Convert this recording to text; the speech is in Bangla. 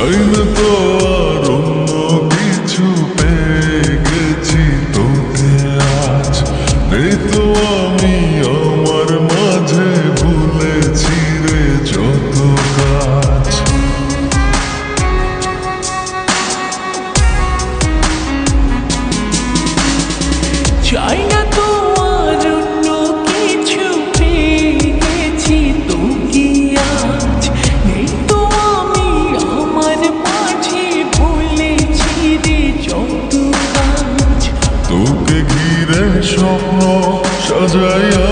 চাই না তো আর অন্য কিছু, পেয়ে গেছি তোকে আজ। নেই তো আমি আমার মাঝে, ভুলেছি রে যত কাজ। চাই না তো আর অন্য কিছু, পেয়ে গেছি তোকে আজ। নেই তো আমি আমার মাঝে, ভুলেছি রে যত কাজ। তোকে ঘিরে স্বপ্ন সাজাইয়া